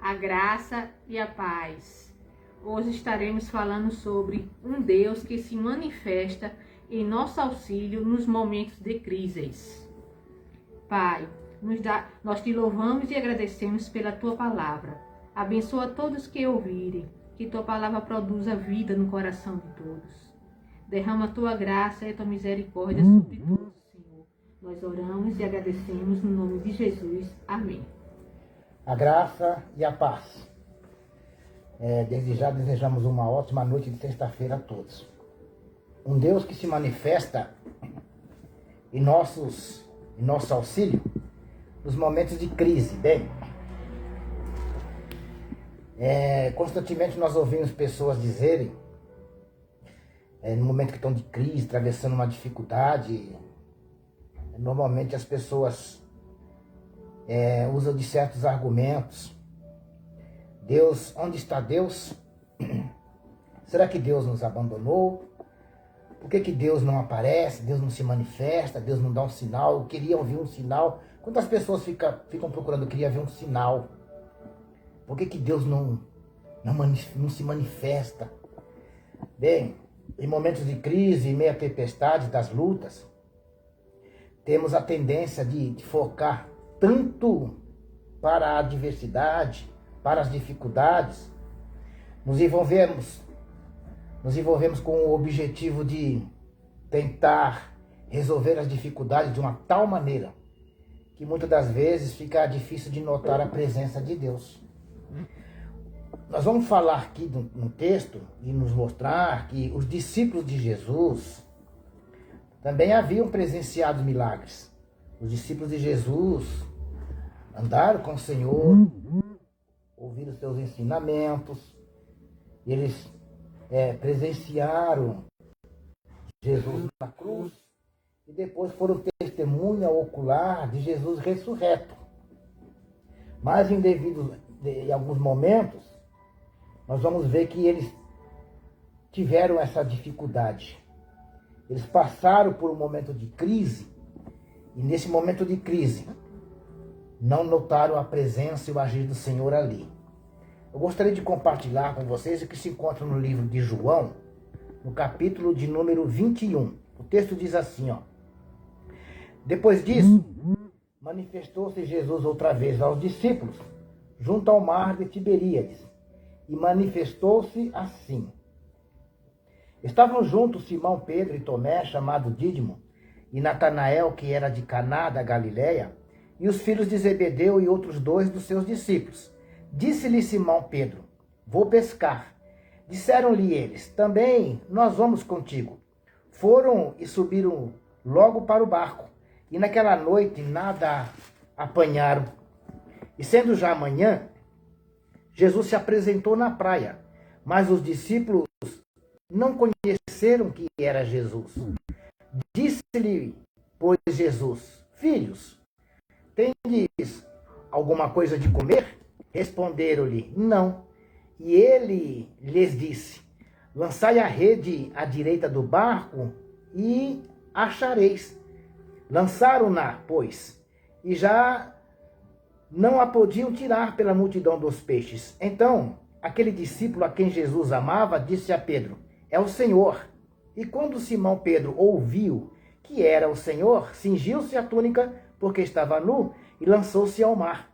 a graça e a paz. Hoje estaremos falando sobre um Deus que se manifesta em nosso auxílio nos momentos de crises. Pai, nós te louvamos e agradecemos pela tua palavra. Abençoa todos que ouvirem, que tua palavra produza vida no coração de todos. Derrama a tua graça e a tua misericórdia sobre todos, Senhor. Nós oramos e agradecemos no nome de Jesus. Amém. A graça e a paz. Desde já desejamos uma ótima noite de sexta-feira a todos. Um Deus que se manifesta em nosso auxílio nos momentos de crise. Bem, constantemente nós ouvimos pessoas dizerem, no momento que estão de crise, atravessando uma dificuldade, normalmente as pessoas usam de certos argumentos. Deus, onde está Deus? Será que Deus nos abandonou? Por que Deus não aparece? Deus não se manifesta? Deus não dá um sinal? Eu queria ouvir um sinal. Quantas pessoas ficam procurando, eu queria ver um sinal? Por que Deus não se manifesta? Bem, em momentos de crise, em meio à tempestade, das lutas, temos a tendência de focar tanto para a adversidade, para as dificuldades, nos envolvemos com o objetivo de tentar resolver as dificuldades de uma tal maneira que muitas das vezes fica difícil de notar a presença de Deus. Nós vamos falar aqui no texto e nos mostrar que os discípulos de Jesus também haviam presenciado milagres. Os discípulos de Jesus andaram com o Senhor, ouviram os seus ensinamentos, eles presenciaram Jesus na cruz e depois foram testemunha ocular de Jesus ressurreto. Mas em alguns momentos, nós vamos ver que eles tiveram essa dificuldade. Eles passaram por um momento de crise e nesse momento de crise não notaram a presença e o agir do Senhor ali. Eu gostaria de compartilhar com vocês o que se encontra no livro de João, no capítulo de número 21. O texto diz assim, ó. Depois disso, manifestou-se Jesus outra vez aos discípulos, junto ao mar de Tiberíades, e manifestou-se assim. Estavam juntos Simão Pedro e Tomé, chamado Dídimo, e Natanael, que era de Caná da Galileia, e os filhos de Zebedeu e outros dois dos seus discípulos. Disse-lhe Simão Pedro, vou pescar. Disseram-lhe eles, também nós vamos contigo. Foram e subiram logo para o barco, e naquela noite nada apanharam. E sendo já amanhã, Jesus se apresentou na praia, mas os discípulos não conheceram que era Jesus. Disse-lhe, pois, Jesus, filhos, tendes alguma coisa de comer? Responderam-lhe, não. E ele lhes disse, lançai a rede à direita do barco e achareis. Lançaram-na, pois, e já não a podiam tirar pela multidão dos peixes. Então, aquele discípulo a quem Jesus amava disse a Pedro, é o Senhor. E quando Simão Pedro ouviu que era o Senhor, cingiu-se a túnica, porque estava nu, e lançou-se ao mar.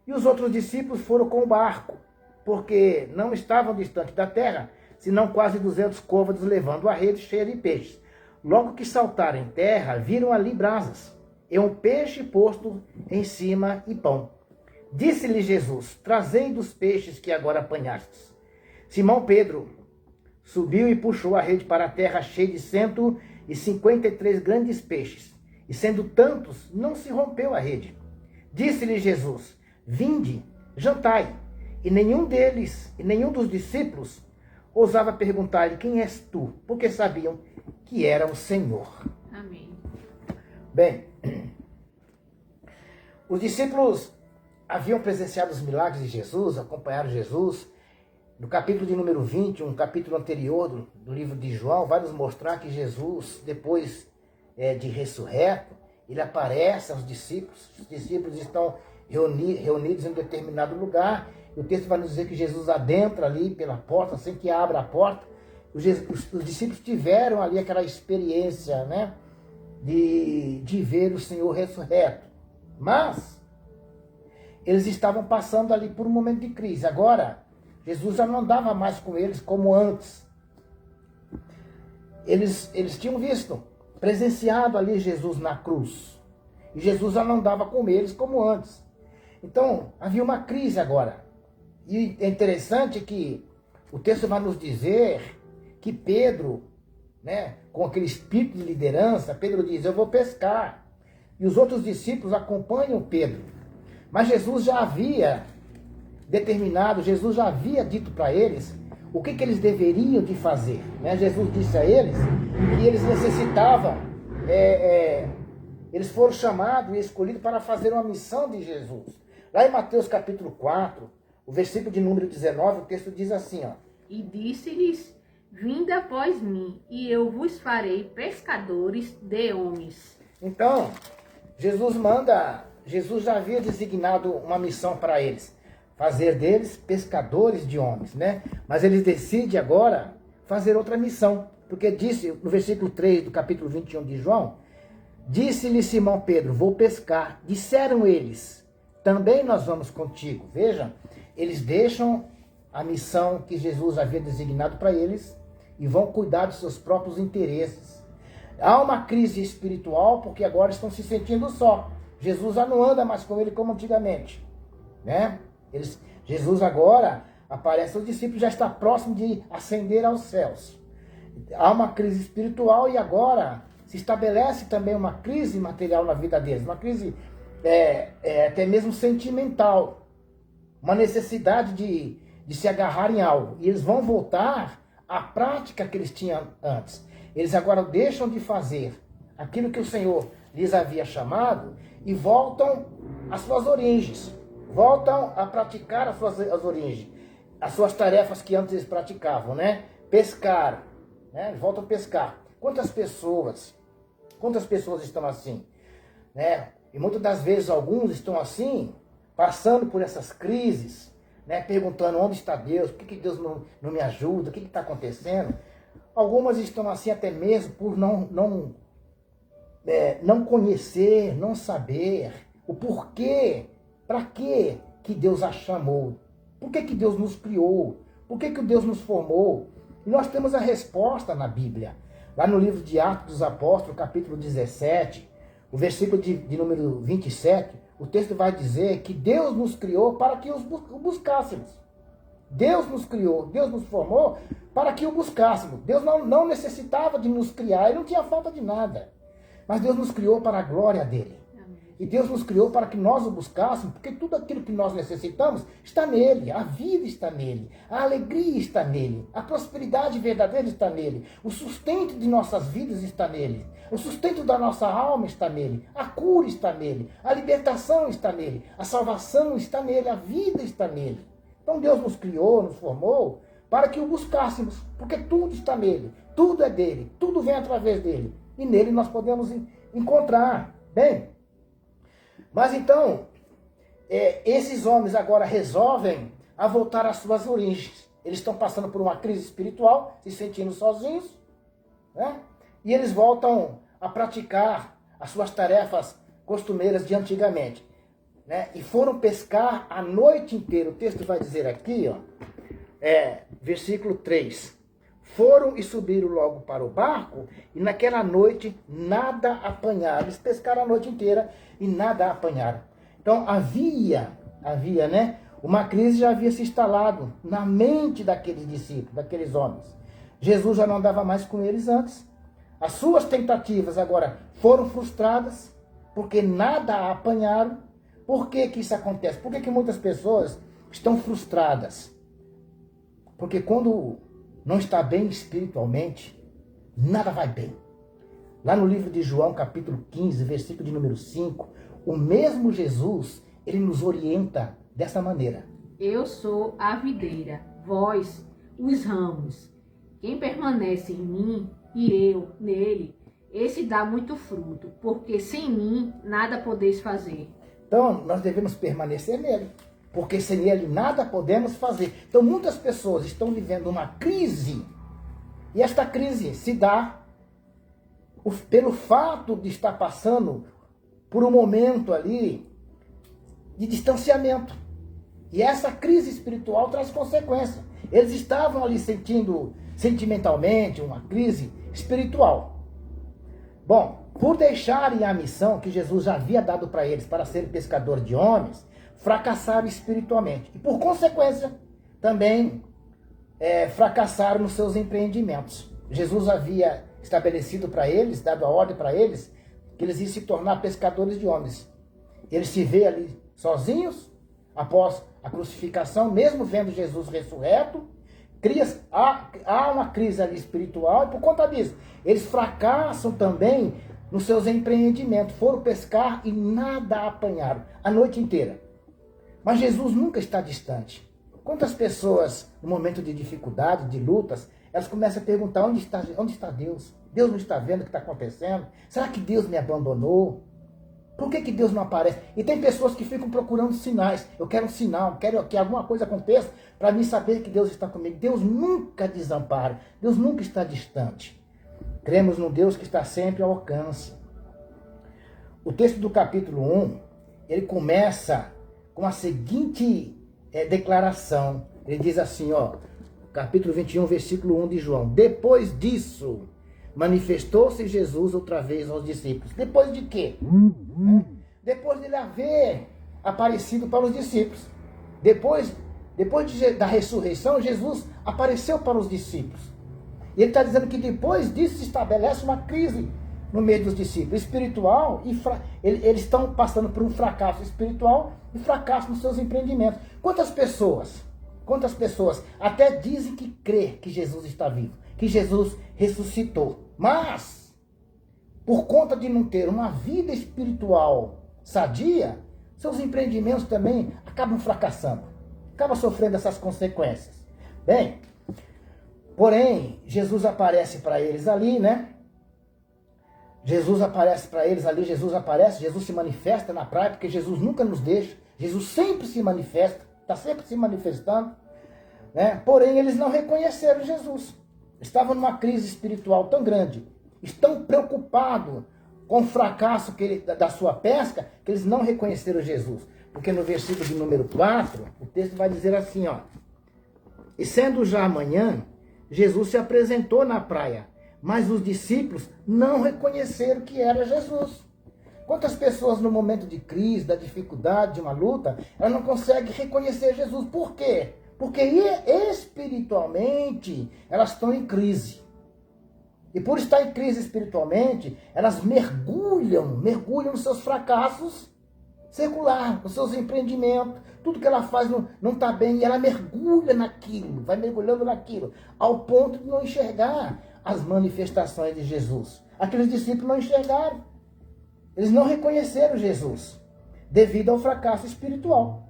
E os outros discípulos foram com o barco, porque não estavam distante da terra, senão quase 200 côvados, levando a rede cheia de peixes. Logo que saltaram em terra, viram ali brasas, e um peixe posto em cima e pão. Disse-lhe Jesus, trazei dos peixes que agora apanhastes. Simão Pedro subiu e puxou a rede para a terra cheia de 153 grandes peixes, e sendo tantos, não se rompeu a rede. Disse-lhe Jesus, vinde, jantai. E nenhum dos discípulos ousava perguntar-lhe, quem és tu? Porque sabiam que era o Senhor. Amém. Bem, os discípulos haviam presenciado os milagres de Jesus, acompanharam Jesus. No capítulo de número 20, um capítulo anterior do livro de João, vai nos mostrar que Jesus, depois de ressurreto, ele aparece aos discípulos. Os discípulos estão reunidos em um determinado lugar E o texto vai nos dizer que Jesus adentra ali pela porta, assim que abre a porta. Os discípulos tiveram ali aquela experiência, né, de ver o Senhor ressurreto. Mas eles estavam passando ali por um momento de crise. Agora, Jesus já não andava mais com eles como antes. Eles tinham visto, presenciado ali Jesus na cruz. E Jesus já não andava com eles como antes. Então, havia uma crise agora. E é interessante que o texto vai nos dizer que Pedro, né, com aquele espírito de liderança, Pedro diz, eu vou pescar. E os outros discípulos acompanham Pedro. Mas Jesus já havia determinado, Jesus já havia dito para eles o que eles deveriam de fazer. Né? Jesus disse a eles que eles necessitavam, eles foram chamados e escolhidos para fazer uma missão de Jesus. Lá em Mateus capítulo 4, o versículo de número 19, o texto diz assim, ó. E disse-lhes, vinde após mim, e eu vos farei pescadores de homens. Então, Jesus já havia designado uma missão para eles. Fazer deles pescadores de homens, né? Mas eles decidem agora fazer outra missão. Porque disse, no versículo 3 do capítulo 21 de João, disse-lhe Simão Pedro, vou pescar. Disseram eles, também nós vamos contigo. Vejam, eles deixam a missão que Jesus havia designado para eles e vão cuidar dos seus próprios interesses. Há uma crise espiritual porque agora estão se sentindo só. Jesus já não anda mais com ele como antigamente, né? Jesus agora aparece, os discípulos já está próximo de ascender aos céus. Há uma crise espiritual e agora se estabelece também uma crise material na vida deles, uma crise até mesmo sentimental, uma necessidade de se agarrar em algo. E eles vão voltar à prática que eles tinham antes. Eles agora deixam de fazer aquilo que o Senhor lhes havia chamado e voltam às suas origens. Voltam a praticar as origens, as suas tarefas que antes eles praticavam, né? Pescar, né? Voltam a pescar. Quantas pessoas estão assim, né? E muitas das vezes alguns estão assim, passando por essas crises, né? Perguntando onde está Deus, por que Deus não me ajuda, o que está acontecendo? Algumas estão assim até mesmo por não conhecer, não saber o porquê. Para que Deus a chamou? Por que Deus nos criou? Por que Deus nos formou? E nós temos a resposta na Bíblia. Lá no livro de Atos dos Apóstolos, capítulo 17, o versículo de número 27, o texto vai dizer que Deus nos criou para que o buscássemos. Deus nos criou, Deus nos formou para que o buscássemos. Deus não necessitava de nos criar, Ele não tinha falta de nada. Mas Deus nos criou para a glória dEle. E Deus nos criou para que nós o buscássemos, porque tudo aquilo que nós necessitamos está nele. A vida está nele, a alegria está nele, a prosperidade verdadeira está nele, o sustento de nossas vidas está nele, o sustento da nossa alma está nele, a cura está nele, a libertação está nele, a salvação está nele, a vida está nele. Então Deus nos criou, nos formou para que o buscássemos, porque tudo está nele, tudo é dele, tudo vem através dele. E nele nós podemos encontrar. Bem, mas então, esses homens agora resolvem a voltar às suas origens. Eles estão passando por uma crise espiritual, se sentindo sozinhos, né? E eles voltam a praticar as suas tarefas costumeiras de antigamente, né? E foram pescar a noite inteira. O texto vai dizer aqui, ó, versículo 3. Foram e subiram logo para o barco, e naquela noite nada apanharam. Eles pescaram a noite inteira e nada apanharam. Então havia, né? Uma crise já havia se instalado na mente daqueles discípulos, daqueles homens. Jesus já não andava mais com eles antes. As suas tentativas agora foram frustradas, porque nada apanharam. Por que isso acontece? Por que muitas pessoas estão frustradas? Porque quando não está bem espiritualmente, nada vai bem. Lá no livro de João, capítulo 15, versículo de número 5, o mesmo Jesus, ele nos orienta dessa maneira. Eu sou a videira, vós os ramos. Quem permanece em mim e eu nele, esse dá muito fruto, porque sem mim nada podeis fazer. Então, nós devemos permanecer nele. porque sem ele nada podemos fazer. Então muitas pessoas estão vivendo uma crise, e esta crise se dá pelo fato de estar passando por um momento ali de distanciamento. E essa crise espiritual traz consequência. Eles estavam ali sentindo sentimentalmente uma crise espiritual. Bom, por deixarem a missão que Jesus já havia dado para eles, para serem pescadores de homens, fracassaram espiritualmente. E por consequência, também fracassaram nos seus empreendimentos. Jesus havia estabelecido para eles, dado a ordem para eles, que eles iam se tornar pescadores de homens. Eles se veem ali sozinhos, após a crucificação, mesmo vendo Jesus ressurreto, há uma crise ali espiritual, e por conta disso, eles fracassam também nos seus empreendimentos. Foram pescar e nada apanharam a noite inteira. Mas Jesus nunca está distante. Quantas pessoas, no momento de dificuldade, de lutas, elas começam a perguntar: onde está Deus? Deus não está vendo o que está acontecendo? Será que Deus me abandonou? Por que Deus não aparece? E tem pessoas que ficam procurando sinais. Eu quero um sinal, quero que alguma coisa aconteça para mim saber que Deus está comigo. Deus nunca desampara, Deus nunca está distante. Cremos no Deus que está sempre ao alcance. O texto do capítulo 1, ele começa com a seguinte declaração. Ele diz assim, capítulo 21, versículo 1 de João: depois disso, manifestou-se Jesus outra vez aos discípulos. Depois de quê? Depois de ele haver aparecido para os discípulos. Depois da ressurreição, Jesus apareceu para os discípulos. E ele está dizendo que depois disso se estabelece uma crise no meio dos discípulos, espiritual, e eles estão passando por um fracasso espiritual e fracasso nos seus empreendimentos. Quantas pessoas até dizem que crê que Jesus está vivo, que Jesus ressuscitou, mas por conta de não ter uma vida espiritual sadia, seus empreendimentos também acabam fracassando, acabam sofrendo essas consequências. Bem, porém, Jesus aparece para eles ali, né? Jesus se manifesta na praia, porque Jesus nunca nos deixa, Jesus sempre se manifesta, está sempre se manifestando, né? Porém, eles não reconheceram Jesus. Estavam numa crise espiritual tão grande, estão preocupados com o fracasso da sua pesca, que eles não reconheceram Jesus. Porque no versículo de número 4, o texto vai dizer assim, e sendo já amanhã, Jesus se apresentou na praia, mas os discípulos não reconheceram que era Jesus. Quantas pessoas no momento de crise, da dificuldade, de uma luta, elas não conseguem reconhecer Jesus? Por quê? Porque espiritualmente elas estão em crise. E por estar em crise espiritualmente, elas mergulham nos seus fracassos seculares, nos seus empreendimentos. Tudo que ela faz não está bem, e ela mergulha naquilo, vai mergulhando naquilo, ao ponto de não enxergar as manifestações de Jesus. Aqueles discípulos não enxergaram. Eles não reconheceram Jesus, devido ao fracasso espiritual,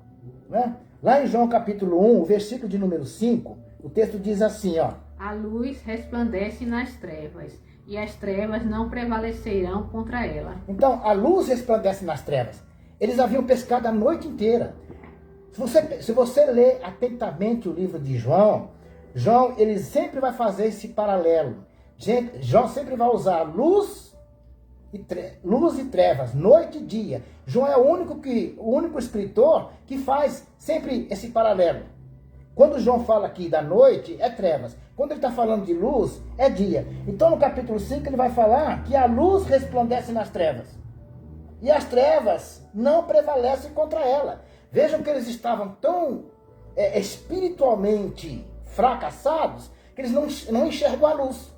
né? Lá em João capítulo 1, o versículo de número 5, o texto diz assim, a luz resplandece nas trevas, e as trevas não prevalecerão contra ela. Então, a luz resplandece nas trevas. Eles haviam pescado a noite inteira. Se você ler atentamente o livro de João, ele sempre vai fazer esse paralelo. João sempre vai usar luz e trevas, noite e dia. João é o único escritor que faz sempre esse paralelo. Quando João fala aqui da noite, é trevas. Quando ele está falando de luz, é dia. Então no capítulo 5 ele vai falar que a luz resplandece nas trevas. E as trevas não prevalecem contra ela. Vejam que eles estavam tão espiritualmente fracassados, que eles não enxergam a luz.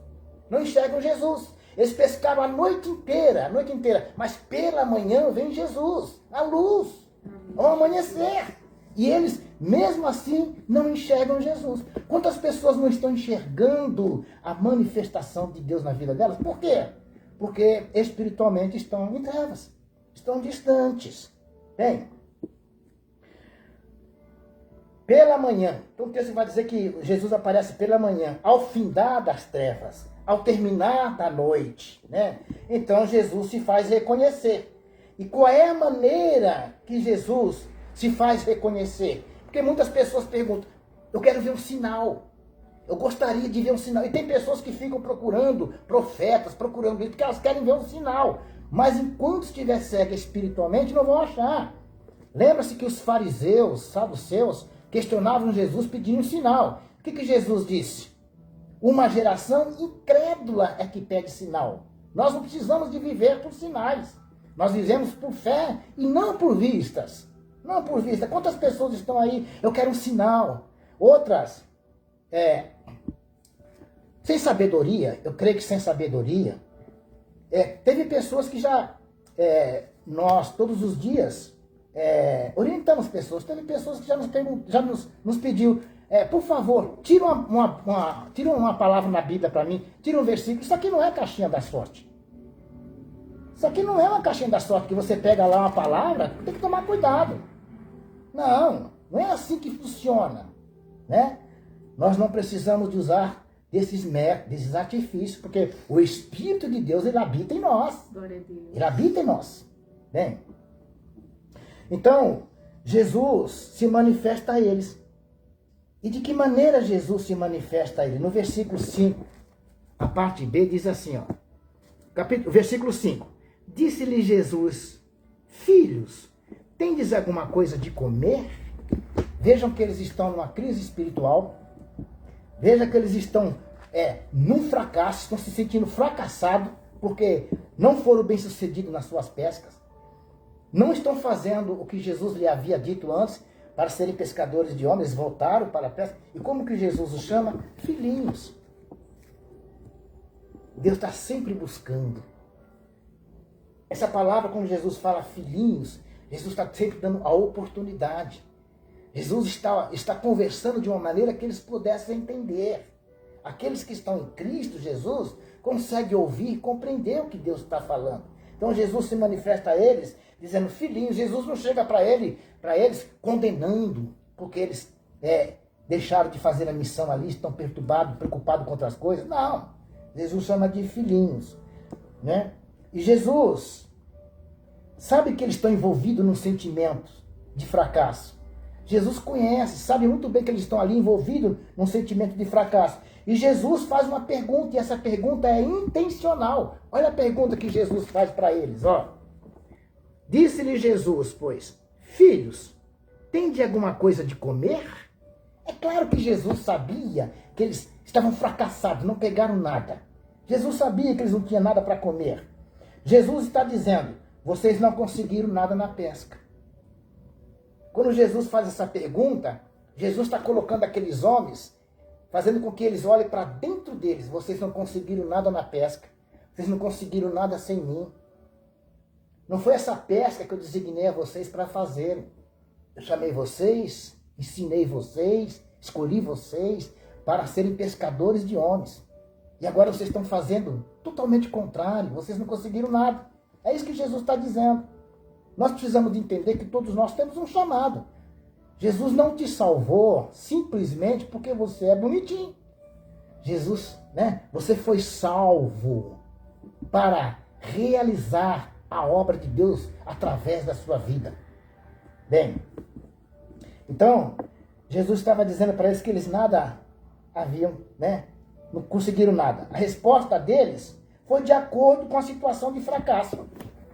Não enxergam Jesus. Eles pescaram a noite inteira, mas pela manhã vem Jesus, a luz, ao amanhecer. E eles, mesmo assim, não enxergam Jesus. Quantas pessoas não estão enxergando a manifestação de Deus na vida delas? Por quê? Porque espiritualmente estão em trevas, estão distantes. Bem, pela manhã, então o texto vai dizer que Jesus aparece pela manhã, ao findar das trevas, ao terminar da noite, né? Então Jesus se faz reconhecer. E qual é a maneira que Jesus se faz reconhecer? Porque muitas pessoas perguntam, eu quero ver um sinal. Eu gostaria de ver um sinal. E tem pessoas que ficam procurando profetas, procurando isso, porque elas querem ver um sinal. Mas enquanto estiver cega espiritualmente, não vão achar. Lembra-se que os fariseus, saduceus, questionavam Jesus pedindo um sinal. O que Jesus disse? Uma geração incrédula é que pede sinal. Nós não precisamos de viver por sinais. Nós vivemos por fé e não por vistas. Não por vista. Quantas pessoas estão aí? Eu quero um sinal. Outras, sem sabedoria, eu creio que sem sabedoria, teve pessoas que já, nós todos os dias, orientamos pessoas. Teve pessoas que já nos pediu, por favor, tira uma palavra na Bíblia para mim, tira um versículo. Isso aqui não é caixinha da sorte. Isso aqui não é uma caixinha da sorte que você pega lá uma palavra, tem que tomar cuidado. Não é assim que funciona, né? Nós não precisamos de usar desses métodos, desses artifícios, porque o Espírito de Deus, ele habita em nós. Glória a Deus. Ele habita em nós. Bem, então, Jesus se manifesta a eles. E de que maneira Jesus se manifesta a eles? No versículo 5, a parte B diz assim, ó, versículo 5. Disse-lhe Jesus, filhos, tendes alguma coisa de comer? Vejam que eles estão numa crise espiritual. Vejam que eles estão num fracasso, estão se sentindo fracassados, porque não foram bem-sucedidos nas suas pescas. Não estão fazendo o que Jesus lhe havia dito antes, para serem pescadores de homens, voltaram para a pesca. E como que Jesus os chama? Filhinhos. Deus está sempre buscando. Essa palavra, quando Jesus fala filhinhos, Jesus está sempre dando a oportunidade. Jesus está conversando de uma maneira que eles pudessem entender. Aqueles que estão em Cristo Jesus conseguem ouvir e compreender o que Deus está falando. Então Jesus se manifesta a eles dizendo filhinhos. Jesus não chega para eles condenando, porque eles deixaram de fazer a missão ali, estão perturbados, preocupados com outras coisas. Não, Jesus chama de filhinhos, né? E Jesus sabe que eles estão envolvidos num sentimento de fracasso. Jesus conhece, sabe muito bem que eles estão ali envolvidos num sentimento de fracasso. E Jesus faz uma pergunta, e essa pergunta é intencional. Olha a pergunta que Jesus faz para eles, ó. Disse-lhe Jesus, pois, filhos, tende alguma coisa de comer? É claro que Jesus sabia que eles estavam fracassados, não pegaram nada. Jesus sabia que eles não tinham nada para comer. Jesus está dizendo, vocês não conseguiram nada na pesca. Quando Jesus faz essa pergunta, Jesus está colocando aqueles homens, fazendo com que eles olhem para dentro deles. Vocês não conseguiram nada na pesca. Vocês não conseguiram nada sem mim. Não foi essa pesca que eu designei a vocês para fazerem. Eu chamei vocês, ensinei vocês, escolhi vocês para serem pescadores de homens. E agora vocês estão fazendo totalmente contrário. Vocês não conseguiram nada. É isso que Jesus está dizendo. Nós precisamos de entender que todos nós temos um chamado. Jesus não te salvou simplesmente porque você é bonitinho. Jesus, né? Você foi salvo para realizar a obra de Deus através da sua vida. Bem, então, Jesus estava dizendo para eles que eles nada haviam, né? Não conseguiram nada. A resposta deles foi de acordo com a situação de fracasso.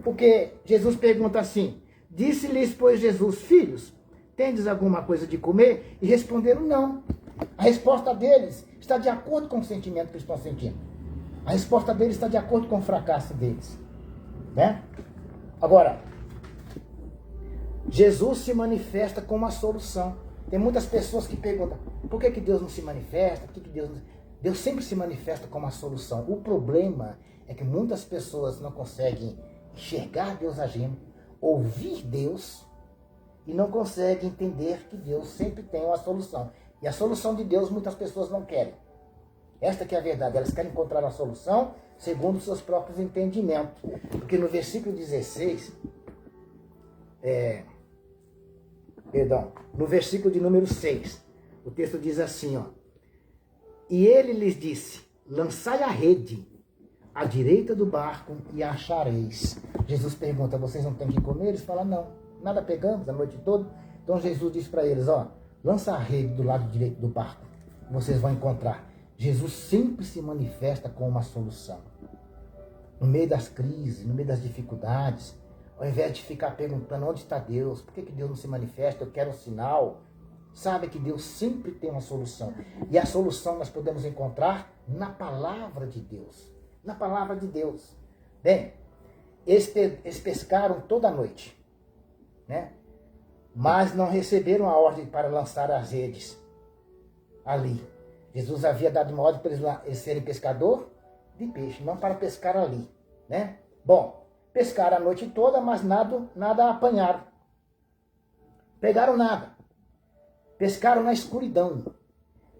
Porque Jesus pergunta assim, disse-lhes, pois, Jesus, filhos, tendes alguma coisa de comer? E responderam não. A resposta deles está de acordo com o sentimento que eles estão sentindo. A resposta deles está de acordo com o fracasso deles. Né? Agora, Jesus se manifesta com uma solução. Tem muitas pessoas que perguntam, por que Deus não se manifesta? Por que Deus sempre se manifesta com uma solução. O problema é que muitas pessoas não conseguem enxergar Deus agindo, ouvir Deus e não conseguem entender que Deus sempre tem uma solução. E a solução de Deus muitas pessoas não querem. Esta que é a verdade, elas querem encontrar a solução segundo os seus próprios entendimentos. Porque no versículo 16, no versículo de número 6, o texto diz assim, ó, e ele lhes disse, lançai a rede à direita do barco e a achareis. Jesus pergunta, vocês não têm que comer? Eles falam, não, nada pegamos a noite toda. Então Jesus disse para eles, ó, lança a rede do lado direito do barco, vocês vão encontrar. Jesus sempre se manifesta com uma solução. No meio das crises, no meio das dificuldades, ao invés de ficar perguntando onde está Deus, por que Deus não se manifesta, eu quero um sinal, sabe que Deus sempre tem uma solução. E a solução nós podemos encontrar na palavra de Deus. Na palavra de Deus. Bem, eles pescaram toda a noite, né? Mas não receberam a ordem para lançar as redes ali. Jesus havia dado uma ordem para eles serem pescador de peixe, não para pescar ali, né? Bom, pescaram a noite toda, mas nada apanharam. Pegaram nada. Pescaram na escuridão.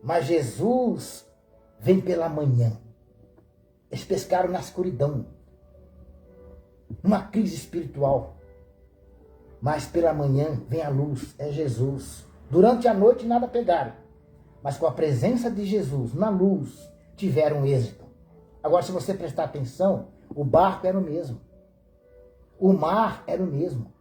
Mas Jesus vem pela manhã. Eles pescaram na escuridão. Numa crise espiritual. Mas pela manhã vem a luz, é Jesus. Durante a noite nada pegaram. Mas com a presença de Jesus na luz, tiveram êxito. Agora, se você prestar atenção, o barco era o mesmo. O mar era o mesmo.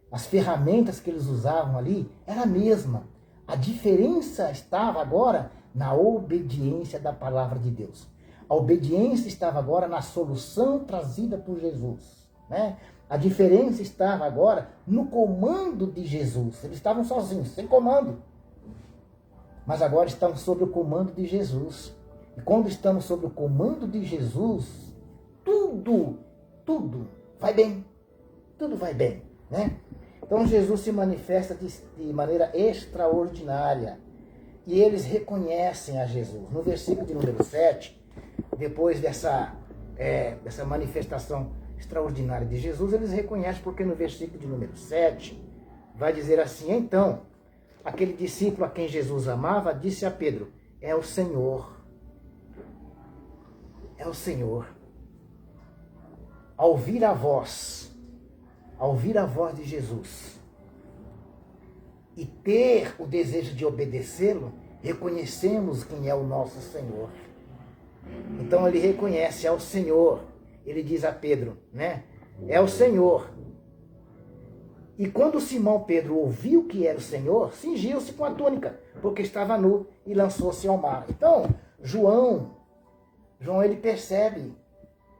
As ferramentas que eles usavam ali era a mesma. A diferença estava agora na obediência da palavra de Deus. A obediência estava agora na solução trazida por Jesus, né? A diferença estava agora no comando de Jesus. Eles estavam sozinhos, sem comando. Mas agora estão sob o comando de Jesus. E quando estamos sob o comando de Jesus, tudo vai bem. Tudo vai bem, né? Então Jesus se manifesta de maneira extraordinária. E eles reconhecem a Jesus. No versículo de número 7, depois dessa manifestação extraordinária de Jesus, eles reconhecem, porque no versículo de número 7, vai dizer assim, então, aquele discípulo a quem Jesus amava, disse a Pedro, é o Senhor. É o Senhor. Ao ouvir a voz de Jesus e ter o desejo de obedecê-lo, reconhecemos quem é o nosso Senhor. Então ele reconhece, é o Senhor. Ele diz a Pedro, né? É o Senhor. E quando Simão Pedro ouviu que era o Senhor, cingiu-se com a túnica, porque estava nu, e lançou-se ao mar. Então, João ele percebe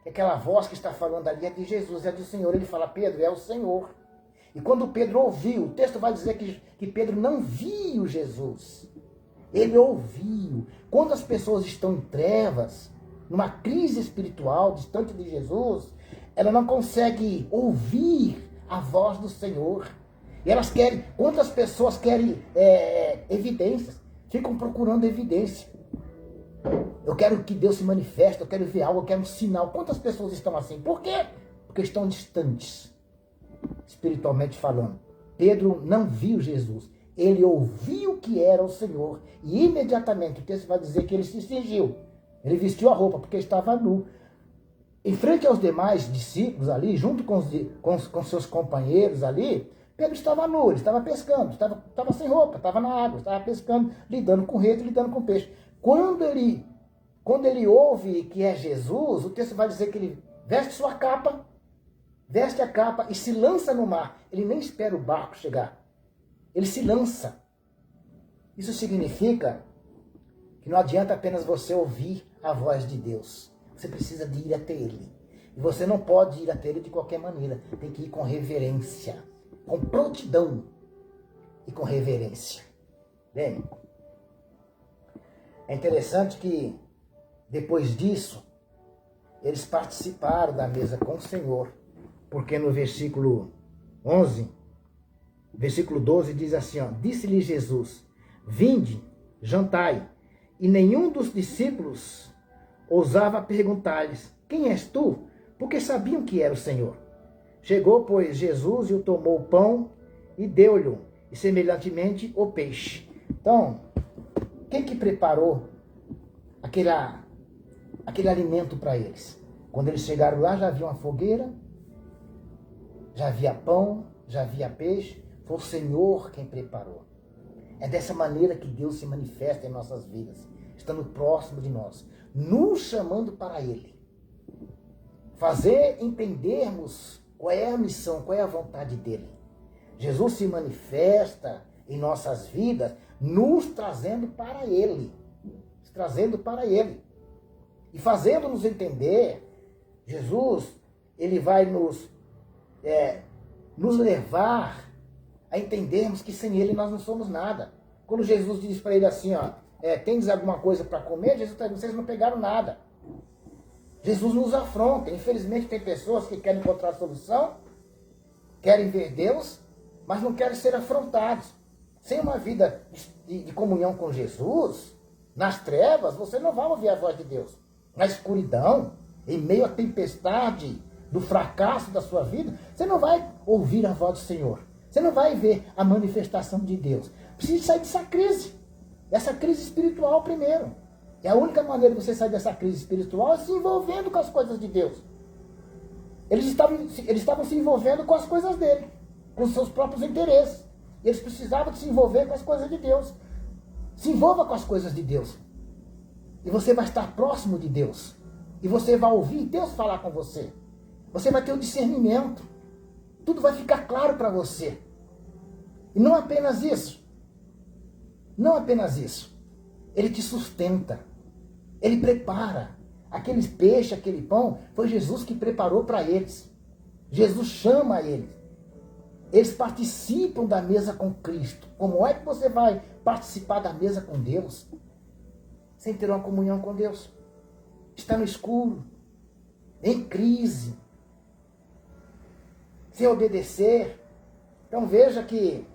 que aquela voz que está falando ali é de Jesus, é do Senhor. Ele fala, Pedro, é o Senhor. E quando Pedro ouviu, o texto vai dizer que Pedro não viu Jesus. Ele ouviu. Quando as pessoas estão em trevas, numa crise espiritual, distante de Jesus, ela não consegue ouvir a voz do Senhor. E elas querem, quantas pessoas querem evidências? Ficam procurando evidência. Eu quero que Deus se manifeste, eu quero ver algo, eu quero um sinal. Quantas pessoas estão assim? Por quê? Porque estão distantes, espiritualmente falando. Pedro não viu Jesus. Ele ouviu que era o Senhor. E imediatamente o texto vai dizer que ele se cingiu. Ele vestiu a roupa porque estava nu. Em frente aos demais discípulos ali, junto com seus companheiros ali, Pedro estava nu, ele estava pescando, estava sem roupa, estava na água, estava pescando, lidando com rede, lidando com peixe. Quando ele ouve que é Jesus, o texto vai dizer que ele veste a capa e se lança no mar. Ele nem espera o barco chegar. Ele se lança. Isso significa que não adianta apenas você ouvir a voz de Deus. Você precisa de ir até Ele. E você não pode ir até Ele de qualquer maneira. Tem que ir com reverência, com prontidão e com reverência. Bem, é interessante que depois disso, eles participaram da mesa com o Senhor. Porque no versículo 12 diz assim, ó, disse-lhe Jesus, vinde, jantai. E nenhum dos discípulos ousava perguntar-lhes, quem és tu? Porque sabiam que era o Senhor. Chegou, pois, Jesus e o tomou o pão e deu-lhe, e semelhantemente o peixe. Então, quem que preparou aquele alimento para eles? Quando eles chegaram lá, já havia uma fogueira, já havia pão, já havia peixe. Foi o Senhor quem preparou. É dessa maneira que Deus se manifesta em nossas vidas, estando próximo de nós, nos chamando para Ele. Fazer entendermos qual é a missão, qual é a vontade dEle. Jesus se manifesta em nossas vidas, nos trazendo para Ele. Nos trazendo para Ele. E fazendo-nos entender, Jesus, Ele vai nos levar a entendermos que sem Ele nós não somos nada. Quando Jesus diz para ele assim, ó, tens alguma coisa para comer? Jesus está dizendo, vocês não pegaram nada. Jesus nos afronta. Infelizmente tem pessoas que querem encontrar solução, querem ver Deus, mas não querem ser afrontados. Sem uma vida de comunhão com Jesus, nas trevas, você não vai ouvir a voz de Deus. Na escuridão, em meio à tempestade do fracasso da sua vida, você não vai ouvir a voz do Senhor. Você não vai ver a manifestação de Deus. Precisa sair dessa crise. Dessa crise espiritual primeiro. E a única maneira de você sair dessa crise espiritual é se envolvendo com as coisas de Deus. Eles estavam se envolvendo com as coisas dele, com os seus próprios interesses. E eles precisavam de se envolver com as coisas de Deus. Se envolva com as coisas de Deus. E você vai estar próximo de Deus. E você vai ouvir Deus falar com você. Você vai ter o discernimento. Tudo vai ficar claro para você. E não apenas isso. Não apenas isso. Ele te sustenta. Ele prepara. Aqueles peixes, aquele pão, foi Jesus que preparou para eles. Jesus chama eles. Eles participam da mesa com Cristo. Como é que você vai participar da mesa com Deus sem ter uma comunhão com Deus? Está no escuro, em crise, sem obedecer. Então veja que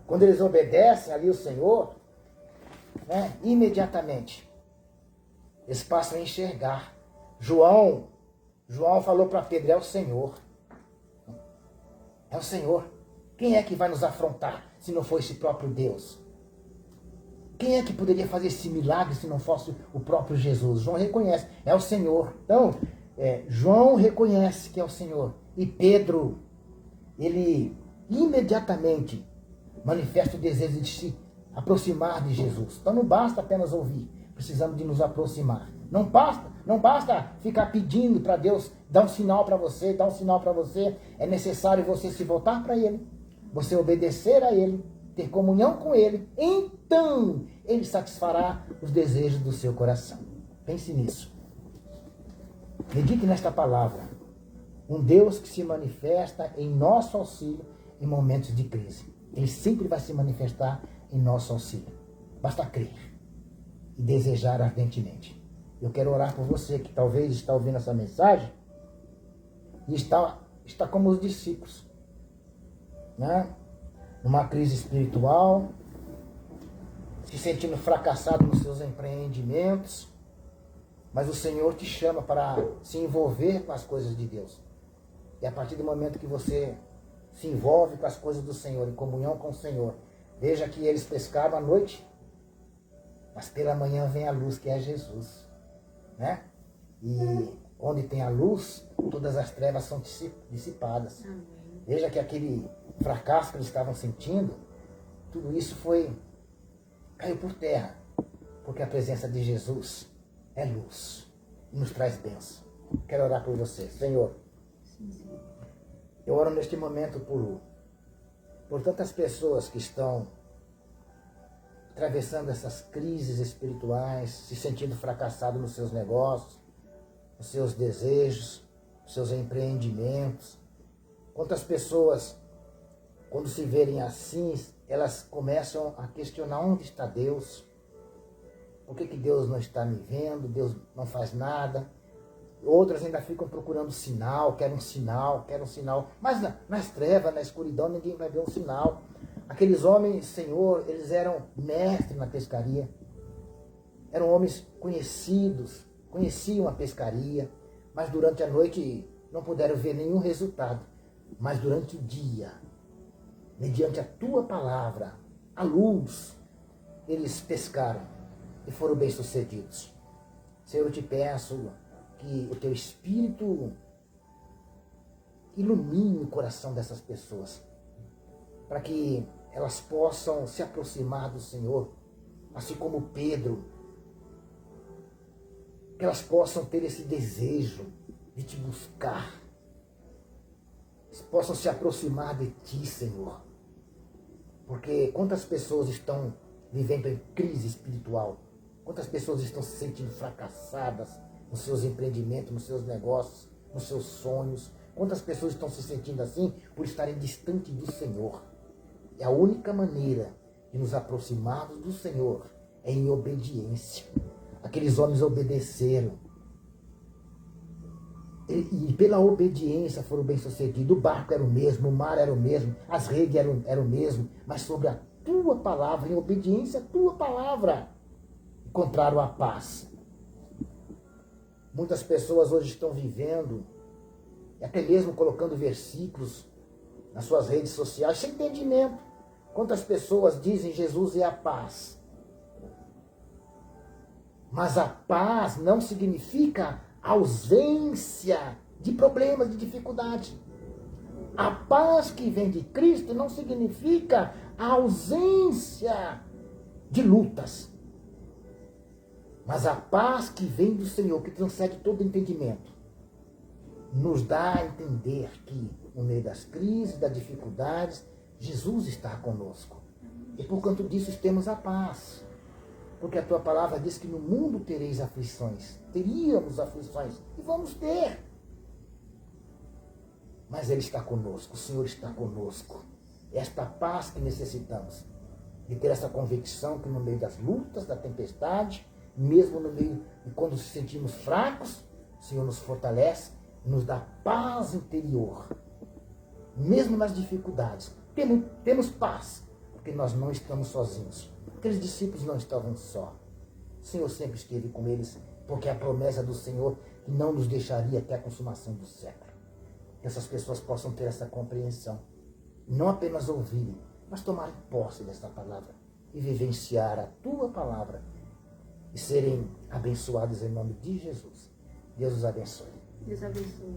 quando eles obedecem ali o Senhor, imediatamente eles passam a enxergar. João falou para Pedro, é o Senhor. É o Senhor. Quem é que vai nos afrontar se não for esse próprio Deus? Quem é que poderia fazer esse milagre se não fosse o próprio Jesus? João reconhece, é o Senhor. Então, João reconhece que é o Senhor. E Pedro, ele imediatamente manifesta o desejo de se aproximar de Jesus. Então não basta apenas ouvir, precisamos de nos aproximar. Não basta ficar pedindo para Deus dar um sinal para você, dar um sinal para você. É necessário você se voltar para Ele, você obedecer a Ele, ter comunhão com Ele. Então Ele satisfará os desejos do seu coração. Pense nisso. Medite nesta palavra. Um Deus que se manifesta em nosso auxílio em momentos de crise. Ele sempre vai se manifestar em nosso auxílio. Basta crer e desejar ardentemente. Eu quero orar por você que talvez está ouvindo essa mensagem e está como os discípulos, numa crise espiritual, se sentindo fracassado nos seus empreendimentos, mas o Senhor te chama para se envolver com as coisas de Deus. E a partir do momento que você se envolve com as coisas do Senhor, em comunhão com o Senhor, veja que eles pescavam à noite, mas pela manhã vem a luz, que é Jesus. E onde tem a luz, todas as trevas são dissipadas. Amém. Veja que aquele fracasso que eles estavam sentindo, tudo isso caiu por terra, porque a presença de Jesus é luz e nos traz bênção. Quero orar por você. Senhor, eu oro neste momento por tantas pessoas que estão atravessando essas crises espirituais, se sentindo fracassado nos seus negócios, nos seus desejos, nos seus empreendimentos. Quantas pessoas, quando se verem assim, elas começam a questionar onde está Deus, por que Deus não está me vendo, Deus não faz nada. Outras ainda ficam procurando sinal, querem um sinal, mas nas trevas, na escuridão, ninguém vai ver um sinal. Aqueles homens, Senhor, eles eram mestres na pescaria. Eram homens conhecidos, conheciam a pescaria, mas durante a noite não puderam ver nenhum resultado. Mas durante o dia, mediante a Tua palavra, a luz, eles pescaram e foram bem-sucedidos. Senhor, eu te peço que o Teu Espírito ilumine o coração dessas pessoas, para que elas possam se aproximar do Senhor, assim como Pedro, que elas possam ter esse desejo de Te buscar, possam se aproximar de Ti, Senhor, Porque quantas pessoas estão vivendo em crise espiritual? Quantas pessoas estão se sentindo fracassadas nos seus empreendimentos, nos seus negócios, nos seus sonhos? Quantas pessoas estão se sentindo assim por estarem distantes do Senhor? É a única maneira de nos aproximarmos do Senhor é em obediência. Aqueles homens obedeceram. E pela obediência foram bem-sucedidos. O barco era o mesmo, o mar era o mesmo, as redes eram o mesmo, mas sobre a tua palavra, em obediência à tua palavra, encontraram a paz. Muitas pessoas hoje estão vivendo, até mesmo colocando versículos nas suas redes sociais, sem entendimento. Quantas pessoas dizem Jesus é a paz? Mas a paz não significa ausência de problemas, de dificuldade. A paz que vem de Cristo não significa a ausência de lutas. Mas a paz que vem do Senhor, que transcende todo entendimento, nos dá a entender que, no meio das crises, das dificuldades, Jesus está conosco. E por conta disso temos a paz. Porque a tua palavra diz que no mundo tereis aflições. Teríamos aflições. E vamos ter. Mas Ele está conosco. O Senhor está conosco. Esta paz que necessitamos. De ter essa convicção que no meio das lutas, da tempestade, mesmo no meio de quando nos sentimos fracos, o Senhor nos fortalece e nos dá paz interior. Mesmo nas dificuldades. Temos paz. Porque nós não estamos sozinhos. Aqueles discípulos não estavam só. O Senhor sempre esteve com eles, porque é a promessa do Senhor que não nos deixaria até a consumação do século. Que essas pessoas possam ter essa compreensão. Não apenas ouvirem, mas tomarem posse dessa palavra e vivenciar a tua palavra e serem abençoados em nome de Jesus. Deus os abençoe. Deus abençoe.